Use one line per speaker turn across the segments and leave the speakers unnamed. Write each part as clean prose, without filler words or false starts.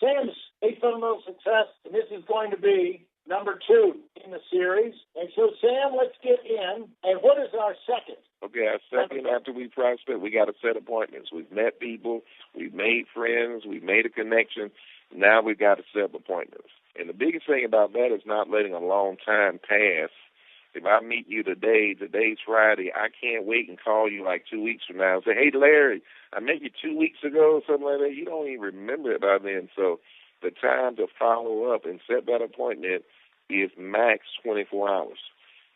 Sam's a phenomenal success, and this is going to be number 2 in the series. And so, Sam, let's get in. And what is our second?
Okay, our second, after we prospect, we got to set appointments. We've met people, we've made friends, we've made a connection. Now we've got to set appointments. And the biggest thing about that is not letting a long time pass. If I meet you today, today's Friday, I can't wait and call you like 2 weeks from now and say, hey, Larry, I met you 2 weeks ago or something like that. You don't even remember it by then. So the time to follow up and set that appointment is max 24 hours.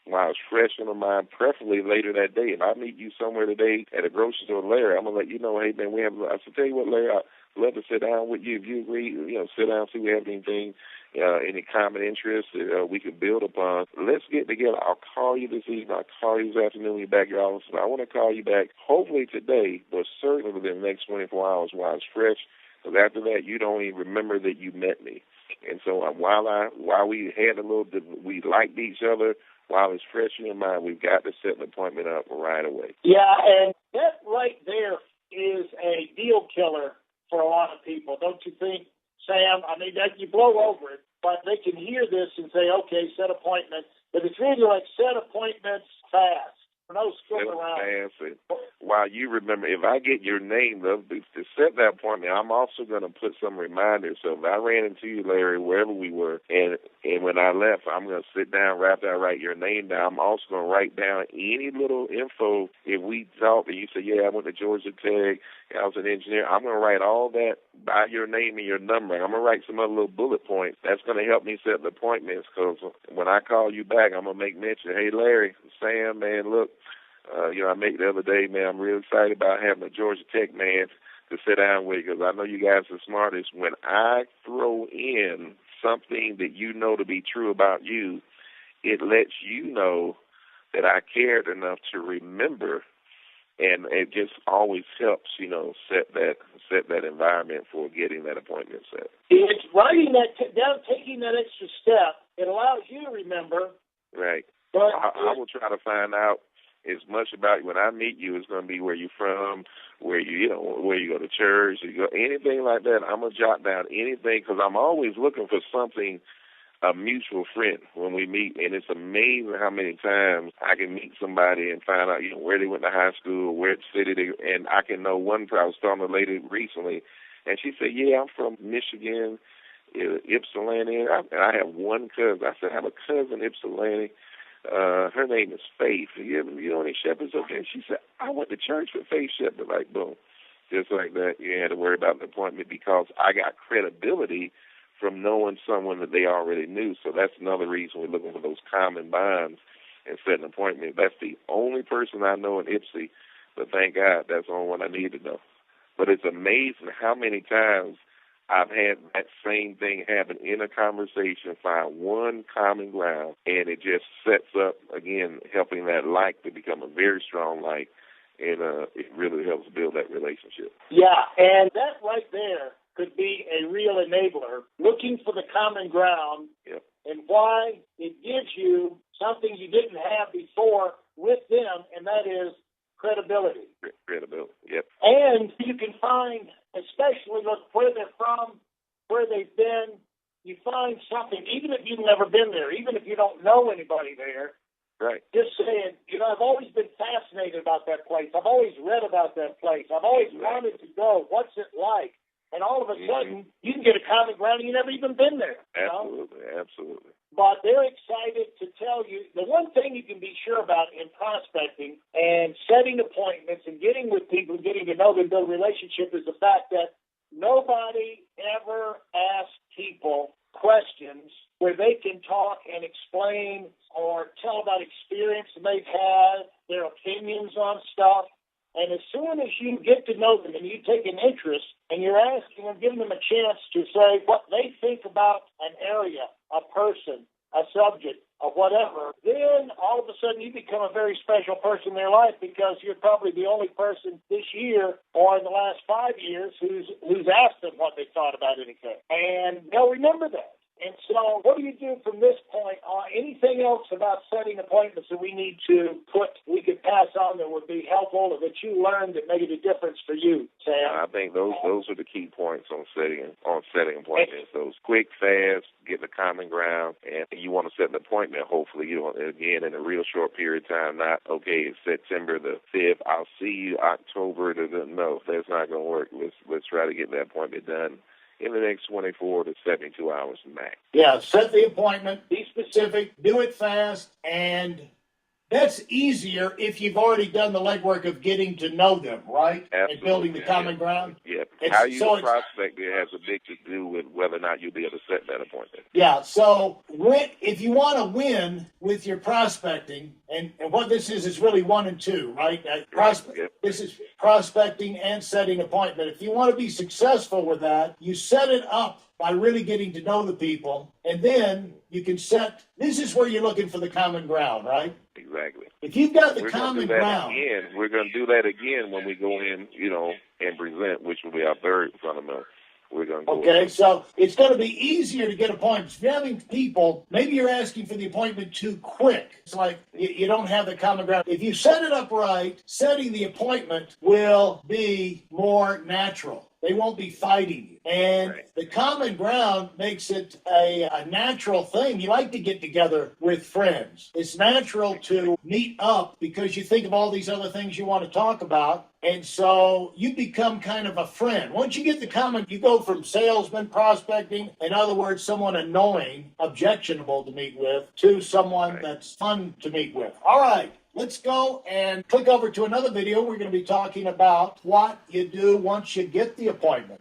While it's fresh in my mind, preferably later that day. If I meet you somewhere today at a grocery store, Larry, I'm going to let you know, hey, man, I said, tell you what, Larry, I'd love to sit down with you. If you agree, sit down, see if we have anything, any common interests that we can build upon. Let's get together. I'll call you this evening. I'll call you this afternoon when you're back at your office. I want to call you back, hopefully today, but certainly within the next 24 hours while it's fresh. Because after that, you don't even remember that you met me. And so while we had we liked each other, while it's fresh in your mind, we've got to set an appointment up right away.
Yeah, and that right there is a deal killer for a lot of people, don't you think, Sam? I mean, that you blow over it, but they can hear this and say, okay, set appointments. But it's really like set appointments fast. No screwing around.
While you remember, if I get your name, to set that appointment, I'm also going to put some reminders. So if I ran into you, Larry, wherever we were, and when I left, I'm going to sit down, write your name down. I'm also going to write down any little info. If we talk and you say, yeah, I went to Georgia Tech, I was an engineer, I'm going to write all that by your name and your number. I'm going to write some other little bullet points. That's going to help me set the appointments, because when I call you back, I'm going to make mention, hey, Larry, Sam, man, look, I met the other day, man, I'm real excited about having a Georgia Tech man to sit down with, because I know you guys are the smartest. When I throw in something that you know to be true about you, it lets you know that I cared enough to remember, and it just always helps, set that environment for getting that appointment set.
It's writing that down, taking that extra step. It allows you to remember.
Right. But I will try to find out as much about you. When I meet you, it's going to be where you're from, where you go to church, anything like that. I'm going to jot down anything, because I'm always looking for something, a mutual friend when we meet. And it's amazing how many times I can meet somebody and find out, where they went to high school, where city and I can know one. I was talking to a lady recently, and she said, yeah, I'm from Michigan, Ypsilanti. And I have one cousin. I said, I have a cousin, Ypsilanti. Her name is Faith. You know any Shepherds up there? She said, I went to church with Faith Shepard. Like, boom. Just like that, you had to worry about the appointment, because I got credibility from knowing someone that they already knew. So that's another reason we're looking for those common bonds and setting an appointment. That's the only person I know in Ipsy, but thank God that's the only one I need to know. But it's amazing how many times I've had that same thing happen in a conversation, find one common ground, and it just sets up, again, helping that like to become a very strong like, and it really helps build that relationship.
Yeah, and that right there could be a real enabler, looking for the common ground.
Yep. And
why it gives you something you didn't have before with them, and that is credibility.
Credibility, yep.
And you can find, especially look where they're from, where they've been, you find something, even if you've never been there, even if you don't know anybody there.
Right.
Just saying, I've always been fascinated about that place. I've always read about that place. I've always wanted to go. What's it like? And all of a sudden, you can get a common ground and you've never even been there.
Absolutely.
But they're excited to tell you. The one thing you can be sure about in prospecting and setting appointments and getting with people, getting to know them, build a relationship, is the fact that nobody ever asks people questions where they can talk and explain or tell about experience they've had, their opinions on stuff. And as soon as you get to know them and you take an interest and you're asking them, giving them a chance to say what they think about an area, a person, a subject, or whatever, then all of a sudden you become a very special person in their life, because you're probably the only person this year or in the last 5 years who's asked them what they thought about anything. And they'll remember that. And so what do you do from this point on? Anything else about setting appointments that we could
pass on that would be helpful or that you learned that made a difference for you, Sam? I think those are the key points on setting appointments. Those quick, fast, get the common ground, and you want to set an appointment. Hopefully, again in a real short period of time. Not okay. It's September the 5th. I'll see you October. No, that's not going to work. Let's try to get that appointment done in the next 24 to 72 hours max.
Yeah, set the appointment, be specific, do it fast, and that's easier if you've already done the legwork of getting to know them, right?
Absolutely.
And building the common ground.
Yeah. How you prospect it has a big to do with whether or not you'll be able to set that appointment.
Yeah, so if you want to win with your prospecting, and what this is really 1 and 2, right? This is prospecting and setting appointment. If you want to be successful with that, you set it up by really getting to know the people, and then you can this is where you're looking for the common ground, right?
Exactly.
If you've got the common ground.
We're going to do that again when we go in, and present, which will be our third fundamental. We're going to go
Okay, so it's going to be easier to get appointments. If you're having people, maybe you're asking for the appointment too quick. It's like you don't have the common ground. If you set it up right, setting the appointment will be more natural. They won't be fighting you. And the common ground makes it a natural thing. You like to get together with friends. It's natural to meet up because you think of all these other things you want to talk about. And so you become kind of a friend. Once you get the common, you go from salesman, prospecting, in other words, someone annoying, objectionable to meet with, to someone that's fun to meet with. All right. Let's go and click over to another video. We're going to be talking about what you do once you get the appointment.